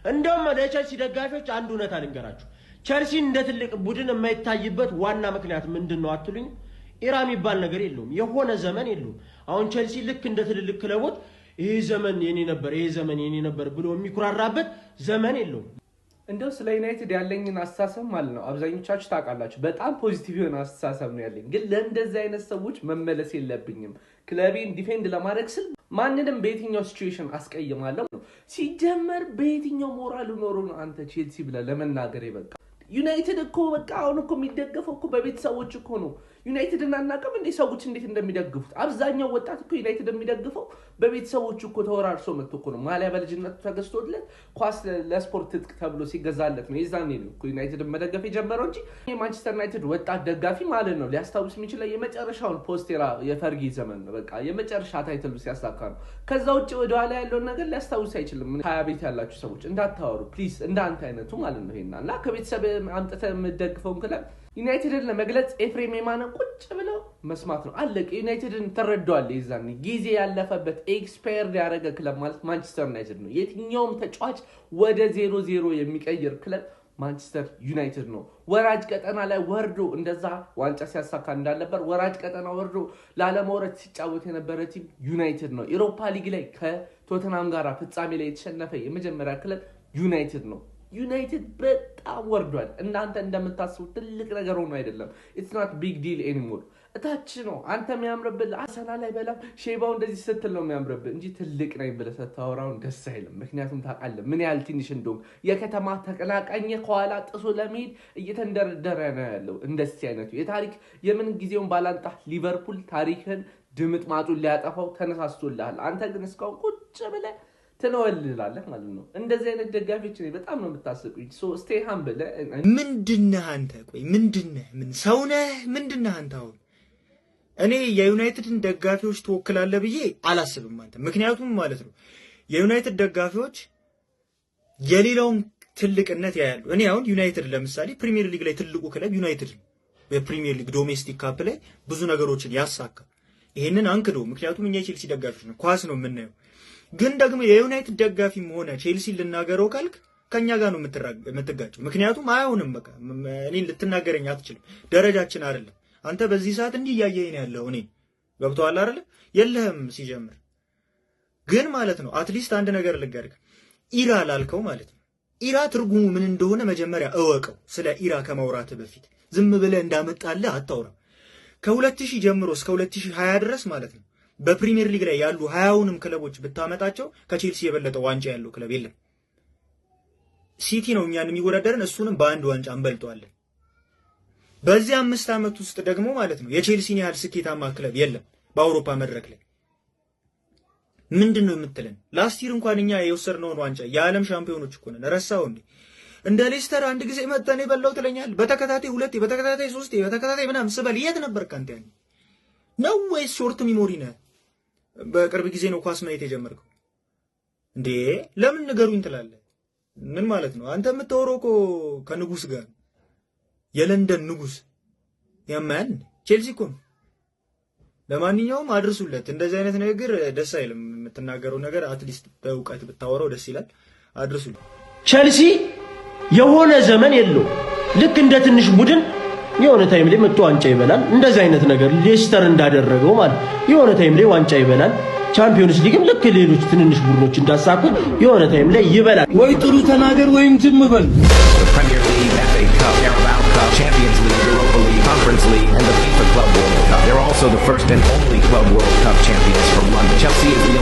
እንደውም ለቸልሲ ደጋፊዎች አንድ እውነት አልንገራችሁ ቸልሲ እንደ ትልቅ ቡድን የማይታይበት ዋና ምክንያት ምንድነው አትሉኝ ኢራ የሚባል ነገር የለውም የሆነ ዘመን የለውም አሁን ቸልሲ ልክ እንደ ትልልቅ ክለቦች ይሄ ዘመን የኔ ነበር ብሎ የሚኩራራበት ዘመን የለውም እንደው ስለ ዩናይትድ ያለኝን አስተሳሰብ ማለት ነው አብዛኞቻችሁ ታውቃላችሁ በጣም ፖዚቲቭ የሆነ አስተሳሰብ ነው ያለኝ ግን ለእንደዚህ አይነት ሰዎች መመለስ የለብኝም ክለቤን ዲፌንድ ለማድረግ ስል ማንንም በየትኛው ሲቹዌሽን አስቀይማለሁ ሲጀመር በየትኛው ሞራል ኖሮ ነው አንተ ቼልሲ ብለ ለመናገር ይበቃ ዩናይትድ እኮ በቃ አሁን እኮ የሚደገፈው እኮ በቤተሰቦች እኮ ነው ዩናይትድ እና እናቀም እንደ ሰዎች እንዴት እንደሚደግፉት አብዛኛው ወጣት እኮ ዩናይትድ የሚደግፈው በቤተሰቦች እኮ ተወራርሶ መጥቶ እኮ ነው ማሊያ በልጅነቱ ተገዝቶለት ኳስ ለስፖርት ትጥቅ ተብሎ ሲገዛለት ነው የዛኔ ነው እኮ ዩናይትድ መደገፍ የጀመረው እንጂ የማንቸስተር ዩናይትድ ወጣት ደጋፊ ማለት ነው ሊያስታውስ የሚችለው የመጨረሻውን ፖስቴራ የፈርጊ ዘመን ነው በቃ የመጨረሻ ታይትሉ ሲያሳካ ነው ከዛ ውጪ ወደ ኋላ ያለውን ነገር ሊያስታውስ አይችልም 20 ቤት ያላችሁ ሰዎች እንዳታወሩ ፕሊዝ እንዳንተ አይነቱ ማለት ነው እና ከቤተሰብ አንተተ መደግፈውን ክለብ ዩናይትድን ለመግለጽ ኤፍሬም የማነ ቁጭ ብለው መስማት ነው አለቀ ዩናይትድን ተረዷል ይዛን ጊዜ ያለፈበት ኤክስፓየርድ ያደረገ ክለብ ማለት ማንቸስተር ዩናይትድ ነው የትኛውም ተጫዋች ወደ 0-0 የሚቀይር ክለብ ማንቸስተር ዩናይትድ ነው ወራጅ ቀጠና ላይ ወርዶ እንደዛ ዋንጫ ሲያሳካ እንዳለበት ወራጅ ቀጠና ወርዶ ላለመውረድ ሲጫወት የነበረ ቲም ዩናይትድ ነው ኢሮፓ ሊግ ላይ ከቶተንሃም ጋር ፍጻሜ ላይ የተሸነፈ የመጀመሪያ ክለብ ዩናይትድ ነው ዩናይትድ በጣም ወርዷል እናንተ እንደምታስቡት ትልቅ ነገር ሆኖ አይደለም it's not big deal anymore እታች ነው አንተ የሚያምርብህ አርሰናል ላይ በላም ሼባው እንደዚህ ስትል ነው የሚያምርብህ እንጂ ትልቅ ነኝ ብለህ ተታወራው ደስ አይልም ምክንያቱም ታውቃለህ ምን ያህል ትንሽ እንደሆነ የከተማ ተቀላቃኝ ከኋላ ጥሶ ለመሄድ እየተንደረደረ ነው ያለው እንደዚህ አይነቱ የታሪክ የምን ጊዜውን ባላንጣ ሊቨርፑል ታሪክን ድምጥ ማጡን ሊያጠፋው ተነሳስቶልሃል አንተ ግን እስካሁን ቁጭ ብለህ ተነወልላለህ ማለት ነው እንደዚህ አይነት ደጋፊዎች ነው በጣም ነው የምታስቁኝ ሶ ስቴይ ሃምብል ምንድነህ አንተ ቆይ ምንድነህ ምን ሰው ነህ ምንድነህ አንተ አሁን እኔ የዩናይትድን ደጋፊዎች ተወክላለህ ብዬ አላስብም አንተ ምክንያቱም ማለት ነው የዩናይትድ ደጋፊዎች የሌላውን ትልቅነት ያያሉ እኔ አሁን ዩናይትድ ለምሳሌ ፕሪሚየር ሊግ ላይ ትልቁ ክለብ ዩናይትድ በፕሪሚየር ሊግ ዶሜስቲክ ካፕ ላይ ብዙ ነገሮችን ያሳካ ይሄንን አንክዶ ምክንያቱም እኛ ቼልሲ ደጋፊዎች ነው ኳስ ነው የምናየው ግን ደግሞ የዩናይትድ ደጋፊም ሆነ ቼልሲ ልናገረው ካልክ ከኛ ጋር ነው የምትጋጭው ምክንያቱም አይሆንም በቃ እኔን ልትናገረኝ አትችልም ደረጃችን አይደለም አንተ በዚህ ሰዓት እንዲህ ያያየኝ ያለው እኔ ገብቷል አይደል የለህም ሲጀምር ግን ማለት ነው አትሊስት አንድ ነገር ልንገርህ ኢራ ላልከው ማለት ነው ኢራ ትርጉሙ ምን እንደሆነ መጀመሪያ እወቀው ስለ ኢራ ከማውራት በፊት ዝም ብለህ እንዳመጣልህ አታውራ ከ2000 ጀምሮ እስከ 2020 ድረስ ማለት ነው በፕሪሚየር ሊግ ላይ ያሉ 20ውንም ክለቦች ብታመጣቸው ከቼልሲ የበለጠ ዋንጫ ያለው ክለብ የለም ሲቲ ነው እኛን የሚወዳደርን እሱንም በአንድ ዋንጫ እንበልጠዋለን በዚህ 5 አመት ውስጥ ደግሞ ማለት ነው የቼልሲን ያህል ስኬታማ ክለብ የለም በአውሮፓ መድረክ ላይ ምንድነው የምትለን ላስት ይር እንኳን እኛ የወሰድነው ዋንጫ የዓለም ሻምፒዮኖች እኮ ነን ረሳው እንደ ሌስተር አንድ ጊዜ መጣን የበላው ትለኛል በተከታታይ ሁለቴ በተከታታይ ሶስቴ በተከታታይ ምናምን ስበል የት ነበር ካንተ ያኔ ነው ወይስ ሾርት ሚሞሪ ነህ በቅርብ ጊዜ ነው ኳስ ማየት የጀመርከው እንዴ ለምን ንገሩኝ ትላለህ ምን ማለት ነው አንተ የምትወረው እኮ ከንጉስ ጋር የለንደን ንጉስ ያማን ቼልሲ እኮ ለማንኛውም አድርሱለት እንደዚህ አይነት ነገር ደስ አይልም የምትናገረው ነገር አትሊስት በእውቀት ብታወራው ደስ ይላል አድርሱለት ቼልሲ የሆነ ዘመን የለው ልክ እንደ ትንሽ ቡድን የሆነ ታይም ላይ መጥቶ ዋንጫ ይበላል እንደዚህ አይነት ነገር ሌስተር እንዳደረገው ማለት የሆነ ታይም ላይ ዋንጫ ይበላል ቻምፒዮንስ ሊግም ልክ ሌሎች ትንንሽ ቡድኖች እንዳሳኩት የሆነ ታይም ላይ ይበላል ወይ ጥሩ ተናገር ወይም ዝም በል Premier League, FA Cup, Carabao Cup, Champions League, Europa League, Conference League, and the FIFA Club World Cup. They're also the first and only Club World Cup champions from London. Chelsea is the